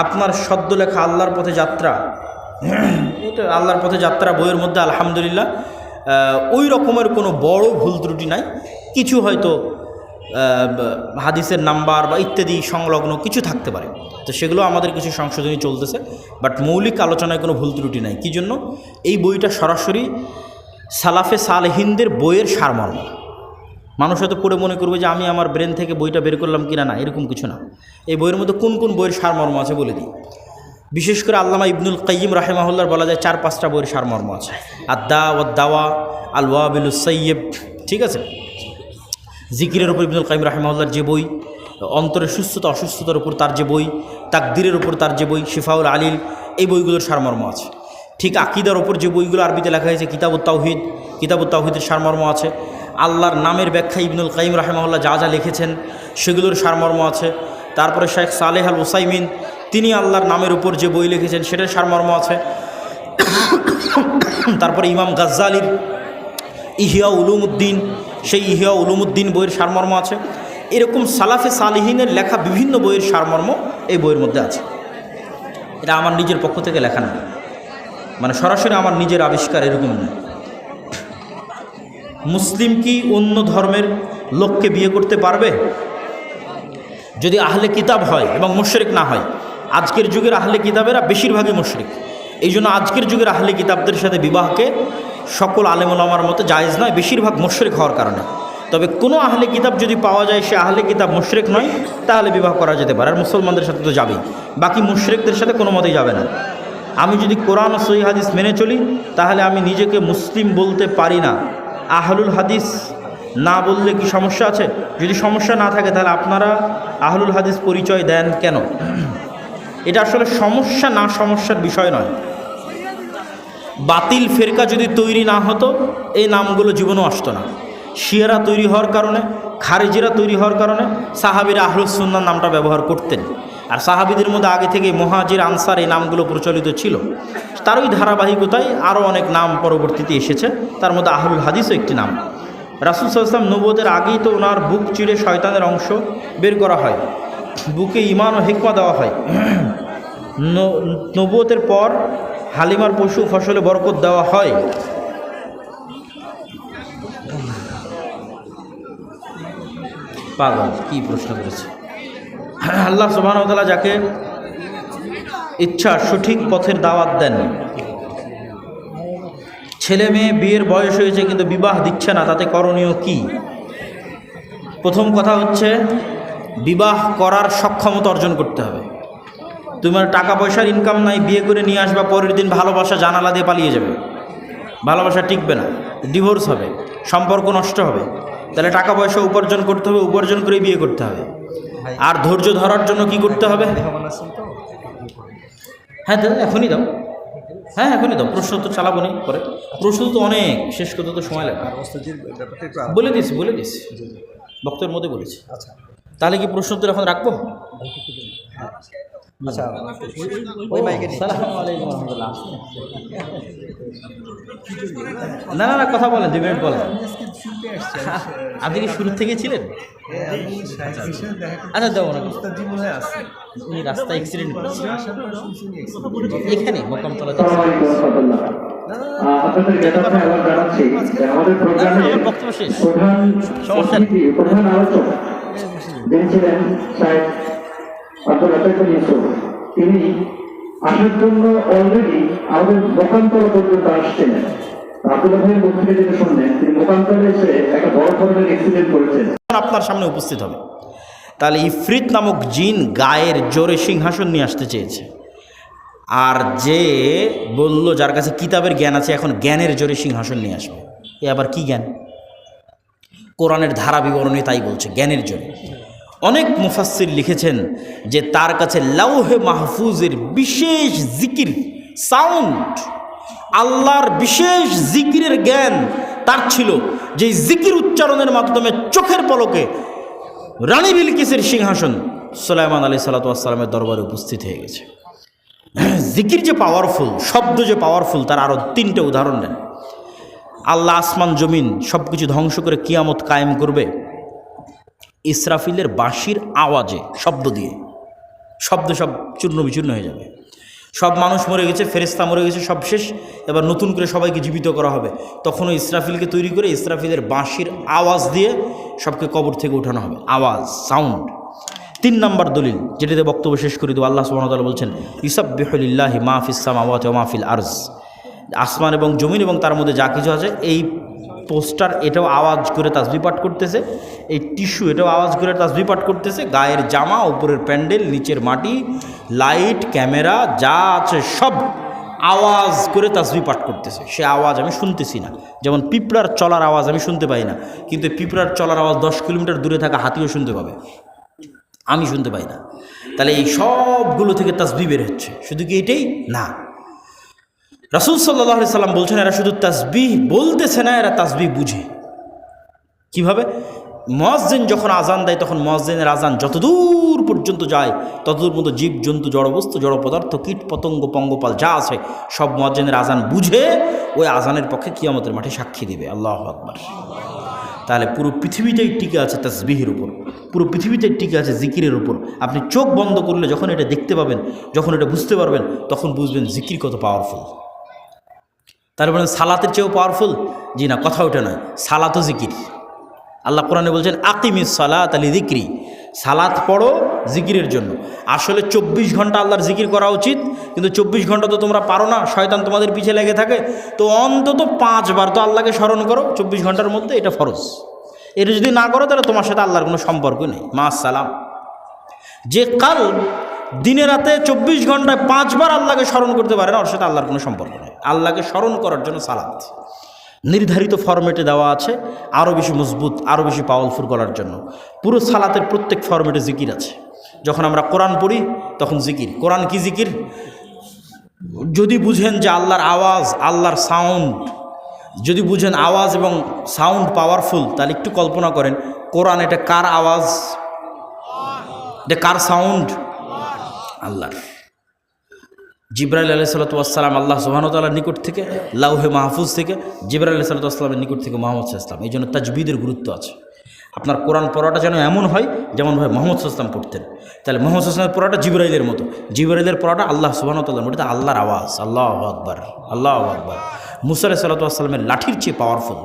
আপনার সদ্য লেখা আল্লাহর পথে যাত্রা, এটা আল্লাহর পথে যাত্রা বইয়ের মধ্যে আলহামদুলিল্লাহ ওই রকমের কোনো বড় ভুল ত্রুটি নাই। কিছু হয়তো হাদিসের নাম্বার বা ইত্যাদি সংলগ্ন কিছু থাকতে পারে, তো সেগুলো আমাদের কিছু সংশোধনী চলতেছে, বাট মৌলিক আলোচনায় কোনো ভুল ত্রুটি নাই। কী জন্য? এই বইটা সরাসরি সালাফে সালেহিনদের বইয়ের সারমর্ম। মানুষ হয়তো পড়ে মনে করবে যে আমি আমার ব্রেন থেকে বইটা বের করলাম কিনা, না, এরকম কিছু না। এই বইয়ের মধ্যে কোন কোন বইয়ের সারমর্ম আছে বলে দিই। বিশেষ করে আল্লামা ইবনুল কাইয়িম রাহিমাহুল্লাহর বলা যায় 4-5টা বইয়ের সারমর্ম আছে। আদ-দা ওয়াদ দাওয়া, আল ওয়াবিলুস সাইয়্যিব, ঠিক আছে। জিকিরের উপর ইবনুল কাইয়িম রাহিমাহুল্লাহর যে বই, অন্তরের সুস্থতা অসুস্থতার উপর তার যে বই, তাকদীরের উপর তার যে বই শিফাউল আলিল, এই বইগুলোর সারমর্ম আছে। ঠিক আকীদার ওপর যে বইগুলো আরবিতে লেখা হয়েছে, কিতাবুত তাওহীদ, কিতাবুত তাওহীদের সারমর্ম আছে। আল্লাহর নামের ব্যাখ্যা ইবনুল কাইয়িম রাহিমাহুল্লাহ যা যা লিখেছেন সেগুলোর সারমর্ম আছে। তারপরে শেখ সালেহ আল উসাইমিন তিনি আল্লাহর নামের উপর যে বই লিখেছেন সেটার সারমর্ম আছে। তারপরে ইমাম গাজ্জালির ইহিয়া উলুমুদ্দিন, সেই ইহিয়া উলুমুদ্দিন বইয়ের সারমর্ম আছে। এরকম সালাফে সালিহিনের লেখা বিভিন্ন বইয়ের সারমর্ম এই বইয়ের মধ্যে আছে। এটা আমার নিজের পক্ষ থেকে লেখা না, মানে সরাসরি আমার নিজের আবিষ্কার, এরকম না। মুসলিম কি অন্য ধর্মের লোককে বিয়ে করতে পারবে যদি আহলে কিতাব হয় এবং মুশরিক না হয়? আজকের যুগের আহলে কিতাবেরা বেশিরভাগই মুশরিক। এই জন্য আজকের যুগের আহলে কিতাবদের সাথে বিবাহকে সকল আলেম ওলামার মতো জায়েজ নয়, বেশিরভাগ মুশরিক হওয়ার কারণে। তবে কোনো আহলে কিতাব যদি পাওয়া যায় সে আহলে কিতাব মুশরিক নয়, তাহলে বিবাহ করা যেতে পারে। আর মুসলমানদের সাথে তো যাবেই, বাকি মুশরিকদের সাথে কোনো মতেই যাবে না। আমি যদি কোরআন ও সহিহ হাদিস মেনে চলি তাহলে আমি নিজেকে মুসলিম বলতে পারি না। আহলুল হাদিস না বললে কি সমস্যা আছে? যদি সমস্যা না থাকে তাহলে আপনারা আহলুল হাদিস পরিচয় দেন কেন? এটা আসলে সমস্যা না সমস্যার বিষয় নয়। বাতিল ফেরকা যদি তৈরি না হতো এই নামগুলো জীবনও আসতো না। শিয়ারা তৈরি হওয়ার কারণে, খারিজিরা তৈরি হওয়ার কারণে সাহাবীরা আহলুস সুন্নাহ নামটা ব্যবহার করতেন। আর সাহাবীদের মধ্যে আগে থেকে মুহাজির, আনসার এই নামগুলো প্রচলিত ছিল। তার ওই ধারাবাহিকতায় আরও অনেক নাম পরবর্তীতে এসেছে, তার মধ্যে আহলুল হাদিসও একটি নাম। রাসূল সাল্লাল্লাহু আলাইহি ওয়াসাল্লাম নবুয়তের আগেই তো ওনার বুক চিরে শয়তানের অংশ বের করা হয়, বুকে ঈমান ও হিকমা দেওয়া হয়। নবুয়তের পর হালিমার পশু ফসলে বরকত দেওয়া হয়। পাগল কি প্রশ্ন করেছে? আল্লাহ সুবহানাহু ওয়া তাআলা যাকে ইচ্ছা সঠিক পথের দাওয়াত দেন। ছেলে মেয়ে বিয়ের বয়স হয়েছে কিন্তু বিবাহ দিচ্ছে না, তাতে করণীয় কি? প্রথম কথা হচ্ছে বিবাহ করার সক্ষমতা অর্জন করতে হবে। তোমার টাকা পয়সার ইনকাম নাই, বিয়ে করে নিয়ে আসবা, পরের দিন ভালোবাসা জানালা দিয়ে পালিয়ে যাবে, ভালোবাসা টিকবে না, ডিভোর্স হবে, সম্পর্ক নষ্ট হবে। তাহলে টাকা পয়সা উপার্জন করতে হবে, উপার্জন করে বিয়ে করতে হবে। আর ধৈর্য ধরার জন্য কি করতে হবে? হ্যাঁ এখনই দাও, হ্যাঁ এখনই দাও, প্রশ্ন তো চালাবো নি পরে, প্রশ্ন তো অনেক, শেষ করতে তো সময় লাগে। বলে দিয়েছি বক্তব্যের মধ্যে বলেছি। আচ্ছা তাহলে কি প্রশ্ন তো এখন রাখবো? আচ্ছা না কথা বলেন, 2 মিনিট বলেন। আপনি কি শুরু থেকে ছিলেন? আচ্ছা দাও না, উনি রাস্তা অ্যাক্সিডেন্ট করেছে এখানে মোকামতলাতে। বক্তব্য শেষ, সমস্যা নেই। তিনি আসার জন্য অলরেডি আমাদের মোকামতলা পর্যন্ত আসছেন। আব্দুল্লাহ ভাইয়ের মুখ থেকে যেটা শুনলেন, তিনি মোকামতলা এসে একটা বড় ধরনের অ্যাক্সিডেন্ট করেছেন। আপনার সামনে উপস্থিত হবে। তাহলে ইফরিত নামক জিন গায়ের জোরে সিংহাসন নিয়ে আসতে চেয়েছে, আর যে বলল যার কাছে কিতাবের জ্ঞান আছে এখন জ্ঞানের জোরে সিংহাসন নিয়ে আসবে, এ আবার কি জ্ঞান? কোরআনের ধারা বিবরণী তাই বলছে, জ্ঞানের জোরে। অনেক মুফাসসির লিখেছেন যে তার কাছে লাউহে মাহফুজের বিশেষ জিকির সাউন্ড, আল্লাহর বিশেষ জিকিরের জ্ঞান তার ছিল, যে জিকির উচ্চারণের মাধ্যমে চোখের পলকে রানী বিলকিসের সিংহাসন সুলাইমান আলাইহিস সালাতু ওয়াস সালামের দরবারে উপস্থিত হয়ে গেছে। জিকির যে পাওয়ারফুল, শব্দ যে পাওয়ারফুল, তার আরও 3টে উদাহরণ দেন। আল্লাহ আসমান জমিন সব কিছু ধ্বংস করে কিয়ামত কায়েম করবে ইসরাফিলের বাঁশির আওয়াজে, শব্দ দিয়ে। শব্দ সব চূর্ণ বিচূর্ণ হয়ে যাবে। সব মানুষ মরে গেছে, ফেরেশতা মরে গেছে, সব শেষ। এবার নতুন করে সবাইকে জীবিত করা হবে। তখনও ইসরাফিলকে তৈরি করে ইসরাফিলের বাঁশির আওয়াজ দিয়ে সবকে কবর থেকে উঠানো হবে, আওয়াজ, সাউন্ড। 3 নম্বর দলিল, যেটাতে বক্তব্য শেষ করে দেবো, আল্লাহ সুবহানাহু ওয়া তাআলা বলছেন ইউসাব্বিহু লিল্লাহি মা ফিস সামাওয়াতি ওয়া মা ফিল আরজ। আসমান এবং জমিন এবং তার মধ্যে যা কিছু আছে, এই পোস্টার এটাও আওয়াজ করে তাসবিহ পাঠ করতেছে, এই টিস্যু এটাও আওয়াজ করে তাসবিহ পাঠ করতেছে, গায়ের জামা, উপরের প্যান্ডেল, নিচের মাটি, লাইট, ক্যামেরা যা আছে সব আওয়াজ করে তাসবিহ পাঠ করতেছে। সে আওয়াজ আমি শুনতেছি না। যেমন পিঁপড়ার চলার আওয়াজ আমি শুনতে পাই না, কিন্তু পিঁপড়ার চলার আওয়াজ 10 কিলোমিটার দূরে থাকা হাতিও শুনতে পাবে, আমি শুনতে পাই না। তাহলে এই সবগুলো থেকে তাসবিহ বের হচ্ছে। শুধু কি এটাই না, রাসূল সাল্লাল্লাহু আলাইহি সাল্লাম বলছেন এরা শুধু তাসবিহ বলতেছে না, এরা তাসবিহ বুঝে। কিভাবে? মুয়াজ্জিন যখন আজান দেয় তখন মুয়াজ্জিনের আজান যতদূর পর্যন্ত যায় ততদূর মতো জীব জন্তু, জড়বস্তু, জড় পদার্থ, কীট পতঙ্গ, পঙ্গপাল যা আছে সব মুয়াজ্জিনের আজান বুঝে ওই আজানের পক্ষে কিয়ামতের মাঠে সাক্ষী দেবে। আল্লাহু আকবার। তাহলে পুরো পৃথিবীটাই টিকে আছে তাসবিহের উপর, পুরো পৃথিবীটাই টিকে আছে জিকিরের উপর। আপনি চোখ বন্ধ করলে যখন এটা দেখতে পাবেন, যখন এটা বুঝতে পারবেন, তখন বুঝবেন জিকির কত পাওয়ারফুল। তার মানে সালাতের চেয়েও পাওয়ারফুল? জি না, কথা ওটা নয়, সালাতও জিকির। আল্লাহ কোরআনে বলছেন আকিমিস সালাত লিযিকরি, সালাত পড়ো জিকিরের জন্য। আসলে 24 ঘন্টা আল্লাহর জিকির করা উচিত, কিন্তু 24 ঘন্টা তো তোমরা পারো না, শয়তান তোমাদের পিছে লেগে থাকে। তো অন্তত 5 বার তো আল্লাহকে স্মরণ করো 24 ঘন্টার মধ্যে, এটা ফরজ। এটা যদি না করো তাহলে তোমার সাথে আল্লাহর কোনো সম্পর্ক নেই। মা সালাম। যে কাল দিনে রাতে 24 ঘন্টায় 5 বার আল্লাহকে স্মরণ করতে পারে না, ওর সাথে আল্লাহর কোনো সম্পর্ক নেই। আল্লাহকে স্মরণ করার জন্য সালাত নির্ধারিত ফরম্যাটে দেওয়া আছে, আরও বেশি মজবুত, আরও বেশি পাওয়ারফুল করার জন্য। পুরো সালাতের প্রত্যেক ফরম্যাটে জিকির আছে। যখন আমরা কোরআন পড়ি তখন জিকির। কোরআন কি জিকির? যদি বুঝেন যে আল্লাহর আওয়াজ, আল্লাহর সাউন্ড, যদি বুঝেন আওয়াজ এবং সাউন্ড পাওয়ারফুল, তাহলে একটু কল্পনা করেন কোরআন এটা কার আওয়াজ, এটা কার সাউন্ড? আল্লাহর। জিবরাইল আলাইহিসসালাতু ওয়াসসালাম আল্লাহ সুবহানাহু ওয়া তাআলার নিকট থেকে, লাউহে মাহফুজ থেকে জিবরাইল আলাইহিসসালাতু ওয়াসসালামের নিকট থেকে মুহাম্মদ সাল্লাল্লাহু আলাইহি ওয়াসাল্লাম। এই জন্য তাজবিদের গুরুত্ব আছে। আপনার কোরআন পড়াটা যেন এমন হয় যেমনভাবে মুহাম্মদ সাল্লাল্লাহু আলাইহি ওয়াসাল্লাম পড়তেন। তাহলে মুহাম্মদ সাল্লাল্লাহু আলাইহি ওয়াসাল্লামের পড়াটা জিবরাইলের মতো, জিবরাইলের পড়াটা আল্লাহ সুবহানাহু ওয়া তাআলার মতো, আল্লাহর আওয়াজ। আল্লাহু আকবার, আল্লাহু আকবার। মুসা আলাইহিসসালাতু ওয়াসসালামের লাঠির চেয়ে পাওয়ারফুল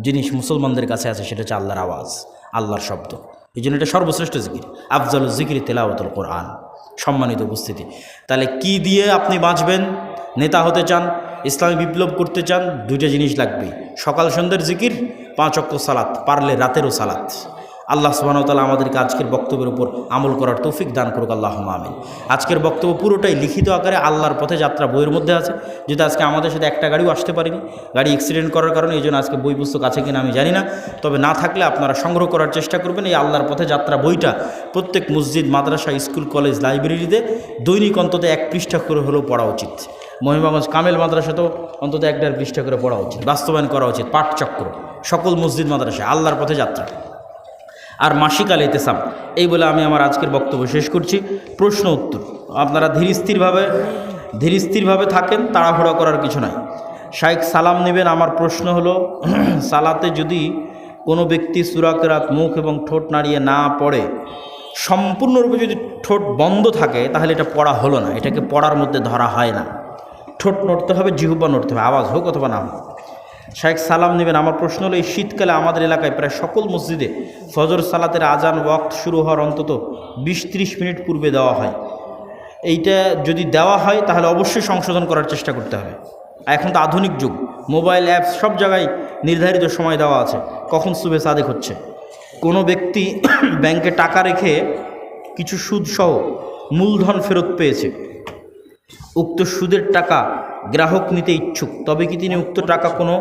জিনিস মুসলমানদের কাছে আছে, সেটা হচ্ছে আল্লাহর আওয়াজ, আল্লাহর শব্দ। এই জন্য এটা সর্বশ্রেষ্ঠ জিকির। আফজালুজ জিকিরি তিলাওয়াতুল কোরআন। সম্মানিত উপস্থিতি, তাহলে কি দিয়ে আপনি বাঁচবেন? নেতা হতে চান, ইসলামী বিপ্লব করতে চান, 2টা জিনিস লাগবে, সকাল সন্ধ্যের জিকির, 5 ওয়াক্ত সালাত, পারলে রাতেরও সালাত। আল্লাহ সুবহানাহু ওয়া তাআলা আমাদেরকে আজকের বক্তব্যের উপর আমল করার তৌফিক দান করুক, আল্লাহুম্মা আমিন। আজকের বক্তব্য পুরোটাই লিখিত আকারে আল্লাহর পথে যাত্রা বইয়ের মধ্যে আছে, যেটা আজকে আমাদের সাথে একটা গাড়িও আসতে পারিনি, গাড়ি অ্যাক্সিডেন্ট করার কারণে। এই জন্য আজকে বই পুস্তক আছে কিনা আমি জানি না, তবে না থাকলে আপনারা সংগ্রহ করার চেষ্টা করবেন। এই আল্লাহর পথে যাত্রা বইটা প্রত্যেক মসজিদ, মাদ্রাসা, স্কুল, কলেজ, লাইব্রেরিতে দৈনিক অন্তত 1 পৃষ্ঠা করে হলেও পড়া উচিত। মহিমাগঞ্জ কামেল মাদ্রাসাতেও অন্তত 1-1.5 পৃষ্ঠা করে পড়া উচিত, বাস্তবায়ন করা উচিত। পাঠচক্র সকল মসজিদ মাদ্রাসায় আল্লাহর পথে যাত্রা, আর মাসিক আল ইতিসাম। এই বলে আমি আমার আজকের বক্তব্য শেষ করছি। প্রশ্ন উত্তর আপনারা ধীর স্থিরভাবে থাকেন, তাড়াহুড়া করার কিছু নাই। শাইখ সালাম নেবেন। আমার প্রশ্ন হলো, সালাতে যদি কোনো ব্যক্তি সূরা কিরাত মুখ এবং ঠোঁট নাড়িয়ে না পড়ে, সম্পূর্ণরূপে যদি ঠোঁট বন্ধ থাকে, তাহলে এটা পড়া হলো না, এটাকে পড়ার মধ্যে ধরা হয় না। ঠোঁট নড়তে হবে, জিহ্বা নড়তে হবে, আওয়াজ হোক অথবা না হোক। শাইখ সালাম নেবেন। আমার প্রশ্ন হলো, এই শীতকালে আমাদের এলাকায় প্রায় সকল মসজিদে ফজর সালাতের আজান ওয়াক্ত শুরু হওয়ার অন্তত 20-30 মিনিট পূর্বে দেওয়া হয়। এইটা যদি দেওয়া হয় তাহলে অবশ্যই সংশোধন করার চেষ্টা করতে হবে। এখন তো আধুনিক যুগ, মোবাইল অ্যাপস সব জায়গায় নির্ধারিত সময় দেওয়া আছে কখন সুবহে সাদেক হচ্ছে। কোনো ব্যক্তি ব্যাংকে টাকা রেখে কিছু সুদসহ মূলধন ফেরত পেয়েছে, উক্ত সুদের টাকা গ্রাহক নিতে ইচ্ছুক, তবে কি তিনি উক্ত টাকা কোনো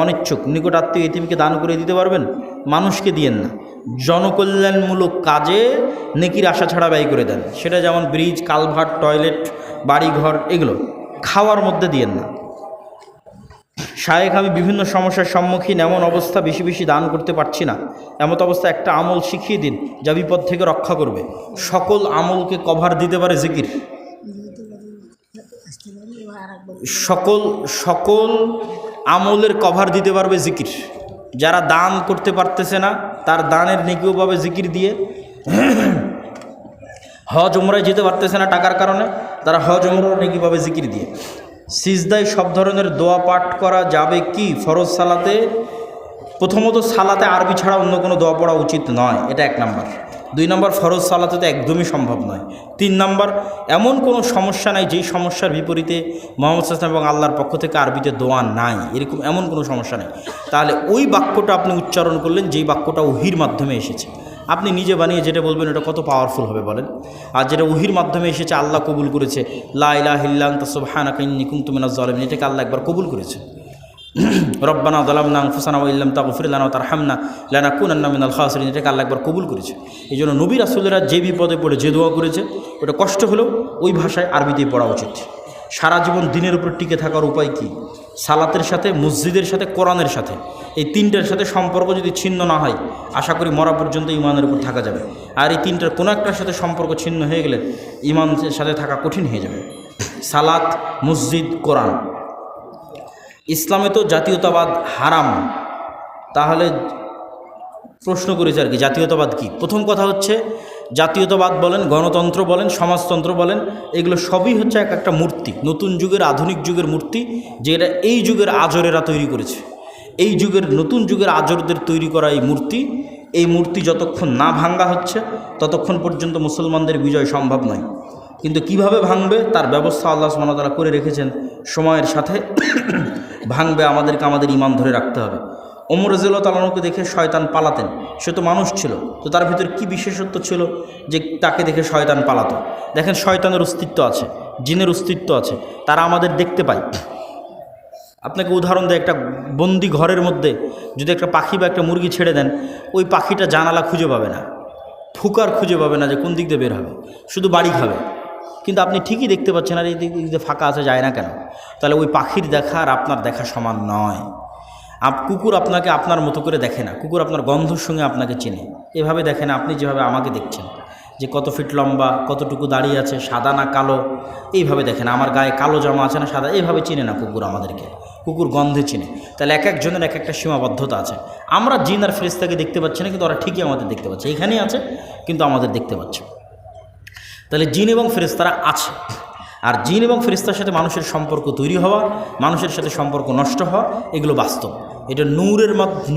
অনিচ্ছুক নিকট আত্মীয় এতিমকে দান করে দিতে পারবেন? মানুষকে দিয়েন না, জনকল্যাণমূলক কাজে নেকির আশা ছাড়া ব্যয় করে দেন। সেটা যেমন ব্রিজ, কালভার্ট, টয়লেট, বাড়িঘর, এগুলো খাওয়ার মধ্যে দিয়েন না। শায়েখ, আমি বিভিন্ন সমস্যার সম্মুখীন, এমন অবস্থা বেশি বেশি দান করতে পারছি না। এমত অবস্থা একটা আমল শিখিয়ে দিন যা বিপদ থেকে রক্ষা করবে। সকল আমলকে কভার দিতে পারে জিকির। সকল আমলের কভার দিতে পারবে জিকির। যারা দান করতে পারতেছে না, তার দানের নেকিও পাবে জিকির দিয়ে। হজ উমরায় যেতে পারতেছে না টাকার কারণে, তারা হজ উমরার নেকি পাবে জিকির দিয়ে। সিজদায় সব ধরনের দোয়া পাঠ করা যাবে কি ফরজ সালাতে? প্রথমত সালাতে আরবি ছাড়া অন্য কোনো দোয়া পড়া উচিত নয়, এটা 1 নাম্বার। 2 নাম্বার, ফরজ সালাতে তো একদমই সম্ভব নয়। 3 নাম্বার, এমন কোনো সমস্যা নাই যেই সমস্যার বিপরীতে মুহাম্মদ সাল্লাল্লাহু আলাইহি ওয়াসাল্লাম এবং আল্লাহর পক্ষ থেকে আরবিতে দোয়া নাই, এরকম এমন কোনো সমস্যা নেই। তাহলে ওই বাক্যটা আপনি উচ্চারণ করলেন যেই বাক্যটা ওহির মাধ্যমে এসেছে। আপনি নিজে বানিয়ে যেটা বলবেন এটা কত পাওয়ারফুল হবে বলেন? আর যেটা ওহির মাধ্যমে এসেছে, আল্লাহ কবুল করেছে, লা ইলাহা ইল্লা আনতা সুবহানাকা ইন্নী কুনতু মিনাজ জালিমিন, এটাকে আল্লাহ একবার কবুল করেছে। রব্বানা যালামনা আনফুসানা ওয়া ইল্লাম তাগফির লানা ওয়া তারহামনা লানাকুনান্না মিনাল খাসিরিন, এটাকে আল্লাহ একবার কবুল করেছে। এই জন্য নবী রাসূলেরা যে বিপদে পড়ে যে দোয়া করেছে ওটা কষ্ট হলেও ওই ভাষায় আরবিতেই পড়া উচিত। সারা জীবন দিনের উপর টিকে থাকার উপায় কি? সালাতের সাথে, মসজিদের সাথে, কোরআনের সাথে, এই 3টার সাথে সম্পর্ক যদি ছিন্ন না হয়, আশা করি মরা পর্যন্ত ইমানের উপর থাকা যাবে। আর এই 3টার কোনো একটার সাথে সম্পর্ক ছিন্ন হয়ে গেলে ইমানের সাথে থাকা কঠিন হয়ে যাবে। সালাত, মসজিদ, কোরআন। ইসলামে তো জাতীয়তাবাদ হারাম, তাহলে প্রশ্ন করেছে আর কি জাতীয়তাবাদ কি? প্রথম কথা হচ্ছে জাতীয়তাবাদ বলেন, গণতন্ত্র বলেন, সমাজতন্ত্র বলেন, এগুলো সবই হচ্ছে একটা মূর্তি, নতুন যুগের, আধুনিক যুগের মূর্তি, যেটা এই যুগের আজরেরা তৈরি করেছে। এই যুগের, নতুন যুগের আজরদের তৈরি করা এই মূর্তি যতক্ষণ না ভাঙ্গা হচ্ছে ততক্ষণ পর্যন্ত মুসলমানদের বিজয় সম্ভব নয়। কিন্তু কিভাবে ভাঙবে তার ব্যবস্থা আল্লাহ সুবহানাহু ওয়া তাআলা করে রেখেছেন। সময়ের সাথে ভাঙবে, আমাদেরকে আমাদের ঈমান ধরে রাখতে হবে। ওমর রাদিয়াল্লাহু তাআলা আনহুকে দেখে শয়তান পালাতেন, সে তো মানুষ ছিল, তো তার ভিতরে কি বিশেষত্ব ছিল যে তাকে দেখে শয়তান পালাতো? দেখেন, শয়তানের অস্তিত্ব আছে, জিনের অস্তিত্ব আছে, তারা আমাদের দেখতে পায়। আপনাকে উদাহরণ দেয়, একটা বন্দি ঘরের মধ্যে যদি একটা পাখি বা একটা মুরগি ছেড়ে দেন, ওই পাখিটা জানালা খুঁজে পাবে না, ফুকার খুঁজে পাবে না যে কোন দিক দিয়ে বের হবে, শুধু বাড়ি খাবে। কিন্তু আপনি ঠিকই দেখতে পাচ্ছেন আর এই দিক দিয়ে ফাঁকা আছে, যায় না কেন? তাহলে ওই পাখির দেখা আর আপনার দেখা সমান নয়। কুকুর আপনাকে আপনার মতো করে দেখে না, কুকুর আপনার গন্ধর সঙ্গে আপনাকে চেনে, এভাবে দেখে না আপনি যেভাবে আমাকে দেখছেন, যে কত ফিট লম্বা, কতটুকু দাঁড়িয়ে আছে, সাদা না কালো, এইভাবে দেখে না। আমার গায়ে কালো জামা আছে না সাদা, এইভাবে চিনে না কুকুর আমাদেরকে, কুকুর গন্ধে চিনে। তাহলে এক একজনের এক একটা সীমাবদ্ধতা আছে। আমরা জিন আর ফেরেশতাকে দেখতে পাচ্ছি না, কিন্তু ওরা ঠিকই আমাদের দেখতে পাচ্ছে, এখানেই আছে কিন্তু আমাদের দেখতে পাচ্ছে। তাহলে জিন এবং ফেরেশতারা আছে। আর জিন এবং ফেরেশতার সাথে মানুষের সম্পর্ক তৈরি হওয়া, মানুষের সাথে সম্পর্ক নষ্ট হওয়া, এগুলো বাস্তব। এটা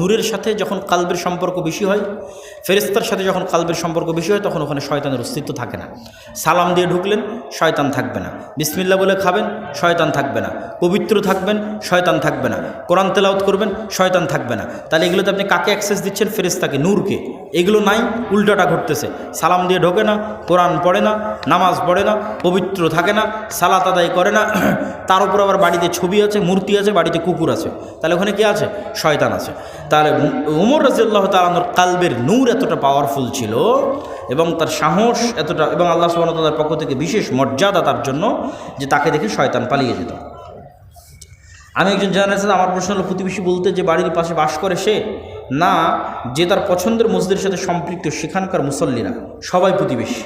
নূরের সাথে যখন কালবের সম্পর্ক বেশি হয়, ফেরেশতার সাথে যখন কালবের সম্পর্ক বেশি হয়, তখন ওখানে শয়তানের অস্তিত্ব থাকে না। সালাম দিয়ে ঢুকলেন, শয়তান থাকবে না। বিসমিল্লাহ বলে খাবেন, শয়তান থাকবে না। পবিত্র থাকবেন, শয়তান থাকবে না। কোরআন তেলাওয়াত করবেন, শয়তান থাকবে না। তাহলে এগুলোতে আপনি কাকে অ্যাক্সেস দিচ্ছেন? ফেরেশতাকে, নূরকে। এগুলো নাই, উল্টাটা ঘটতেছে। সালাম দিয়ে ঢোকে না, কোরআন পড়ে না, নামাজ পড়ে না, পবিত্র থাকে না, সালাত আদায় করে না, তার উপর আবার বাড়িতে ছবি আছে, মূর্তি আছে, বাড়িতে কুকুর আছে। তাহলে ওখানে কে আছে? শয়তান আছে। তাহলে ওমর রাদিয়াল্লাহু তাআলা আনহুর কালবের নূর এতটা পাওয়ারফুল ছিল এবং তার সাহস এতটা, এবং আল্লাহ সুবহানাহু ওয়া তাআলার পক্ষ থেকে বিশেষ মর্যাদা তার জন্য, যে তাকে দেখে শয়তান পালিয়ে যেত। আমি একজন জার্নালিস্ট, আমার প্রশ্ন হলো, প্রতিবেশী বলতে যে বাড়ির পাশে বাস করে সে, না যে তার পছন্দের মসজিদের সাথে সম্পৃক্ত সেখানকার মুসল্লিরা, সবাই প্রতিবেশী।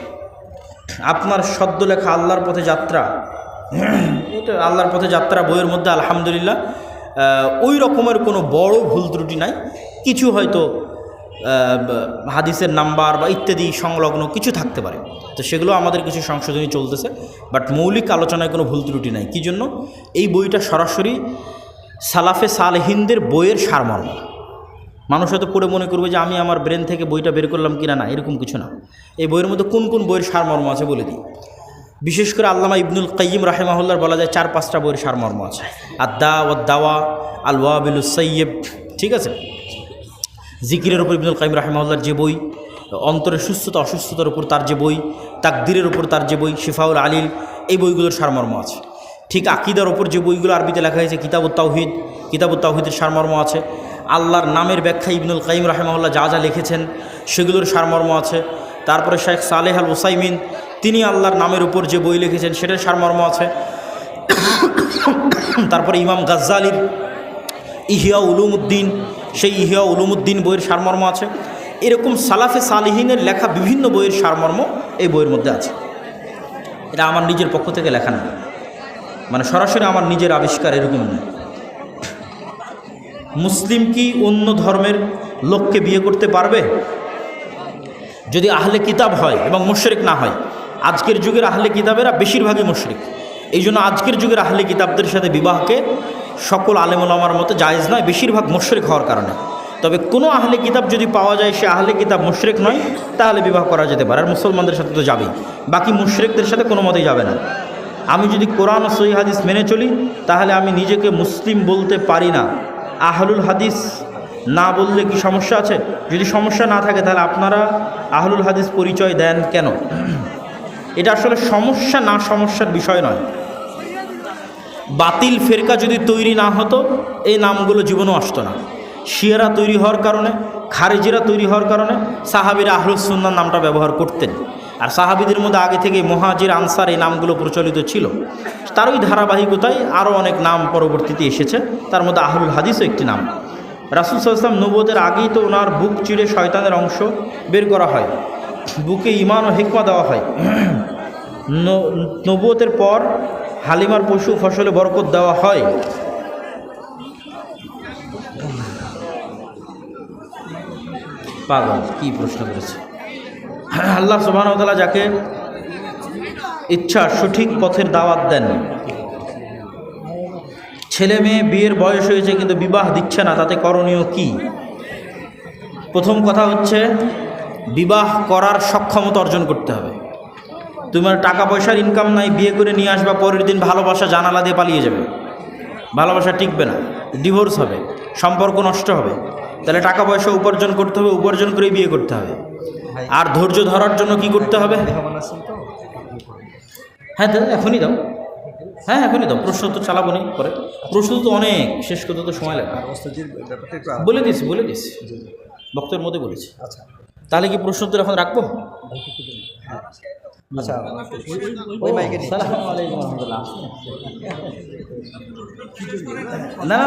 আপনার সদ্য লেখা আল্লাহর পথে যাত্রা, এটা আল্লাহর পথে যাত্রা বইয়ের মধ্যে আলহামদুলিল্লাহ ওই রকমের কোনো বড় ভুল ত্রুটি নাই। কিছু হয়তো হাদিসের নাম্বার বা ইত্যাদি সংলগ্ন কিছু থাকতে পারে, তো সেগুলো আমাদের কিছু সংশোধনী চলতেছে, বাট মৌলিক আলোচনায় কোনো ভুল ত্রুটি নাই। কী জন্য? এই বইটা সরাসরি সালাফে সালেহিনদের বইয়ের সারমর্ম। মানুষ হয়তো পড়ে মনে করবে যে আমি আমার ব্রেন থেকে বইটা বের করলাম কিনা, না, এরকম কিছু না। এই বইয়ের মধ্যে কোন কোন বইয়ের সারমর্ম আছে বলে দিই। বিশেষ করে আল্লামা ইবনুল কাইয়িম রাহিমাহুল্লাহর বলা যায় 4-5টা বইয়ের সারমর্ম আছে। আদ-দা ওয়াদ দাওয়া, আল ওয়াবিলুস সাইয়্যিব, ঠিক আছে। জিকিরের উপর ইবনুল কাইয়িম রাহিমাহুল্লাহর যে বই, অন্তরের সুস্থতা অসুস্থতার উপর তার যে বই, তাকদীরের উপর তার যে বই শিফাউল আলিল, এই বইগুলোর সারমর্ম আছে। ঠিক আকীদার উপর যে বইগুলো আরবিতে লেখা হয়েছে, কিতাবুত তাওহীদের সারমর্ম আছে। আল্লাহর নামের ব্যাখ্যা ইবনুল কাইয়িম রাহিমাহুল্লাহ যা যা লিখেছেন সেগুলোর সারমর্ম আছে। তারপরে শেখ সালেহ আল উসাইমিন তিনি আল্লাহর নামের উপর যে বই লিখেছেন সেটার সারমর্ম আছে। তারপরে ইমাম গাজ্জালির ইহিয়া উলুমুদ্দিন, সেই ইহিয়া উলুমুদ্দিন বইয়ের সারমর্ম আছে। এরকম সালাফে সালিহিনের লেখা বিভিন্ন বইয়ের সারমর্ম এই বইয়ের মধ্যে আছে। এটা আমার নিজের পক্ষ থেকে লেখা না, মানে সরাসরি আমার নিজের আবিষ্কার, এরকম নয়। মুসলিম কি অন্য ধর্মের লোককে বিয়ে করতে পারবে যদি আহলে কিতাব হয় এবং মুশরিক না হয়? আজকের যুগের আহলে কিতাবেরা বেশিরভাগই মুশরিক। এই জন্য আজকের যুগের আহলে কিতাবদের সাথে বিবাহকে সকল আলেম ওলামার মতে জায়েজ নয়, বেশিরভাগ মুশরিক হওয়ার কারণে। তবে কোনো আহলে কিতাব যদি পাওয়া যায় সে আহলে কিতাব মুশরিক নয়, তাহলে বিবাহ করা যেতে পারে। আর মুসলমানদের সাথে তো যাবেই, বাকি মুশরিকদের সাথে কোনো মতেই যাবে না। আমি যদি কোরআন ও সহিহ হাদিস মেনে চলি, তাহলে আমি নিজেকে মুসলিম বলতে পারি না। আহলুল হাদিস না বললে কি সমস্যা আছে? যদি সমস্যা না থাকে তাহলে আপনারা আহলুল হাদিস পরিচয় দেন কেন? এটা আসলে সমস্যা না সমস্যার বিষয় নয়। বাতিল ফেরকা যদি তৈরি না হতো এই নামগুলো জীবনও আসতো না। শিয়ারা তৈরি হওয়ার কারণে, খারেজিরা তৈরি হওয়ার কারণে সাহাবীরা আহলুস সুন্নাহ নামটা ব্যবহার করতেন। আর সাহাবীদের মধ্যে আগে থেকে মুহাজির, আনসার এই নামগুলো প্রচলিত ছিল। তারই ধারাবাহিকতায় আরও অনেক নাম পরবর্তীতে এসেছে, তার মধ্যে আহলুল হাদিসও একটি নাম। রাসূল সাল্লাল্লাহু আলাইহি ওয়াসাল্লাম নবুয়তের আগেই তো ওনার বুক চিরে শয়তানের অংশ বের করা হয়, বুকে ঈমান ও হিকমা দেওয়া হয়। নবুয়তের পর হালিমার পশু ফসলে বরকত দেওয়া হয়। পাগল কি প্রশ্ন করেছে? আল্লাহ সুবহানাহু ওয়া তাআলা যাকে ইচ্ছা সঠিক পথের দাওয়াত দেন। ছেলে মেয়ে বিয়ের বয়স হয়েছে কিন্তু বিবাহ দিচ্ছে না, তাতে করণীয় কি? প্রথম কথা হচ্ছে বিবাহ করার সক্ষমতা অর্জন করতে হবে। তোমার টাকা পয়সার ইনকাম নাই, বিয়ে করে নিয়ে আসবা, পরের দিন ভালোবাসা জানালা দিয়ে পালিয়ে যাবে, ভালোবাসা টিকবে না, ডিভোর্স হবে, সম্পর্ক নষ্ট হবে। তাহলে টাকা পয়সা উপার্জন করতে হবে, উপার্জন করে বিয়ে করতে হবে। আর ধৈর্য ধরার জন্য কি করতে হবে? হ্যাঁ এখনই দাও, হ্যাঁ এখনই দাও, প্রশ্ন তো চালাবো নি পরে, প্রশ্ন তো অনেক, শেষ করতে তো সময় লাগে। বলে দিয়েছি বক্তব্যের মধ্যে বলেছি। আচ্ছা, তাহলে কি প্রশ্ন তো এখন রাখবো? আচ্ছা, ওই মাইকে আসসালামু আলাইকুম ওয়া রাহমাতুল্লাহ। না না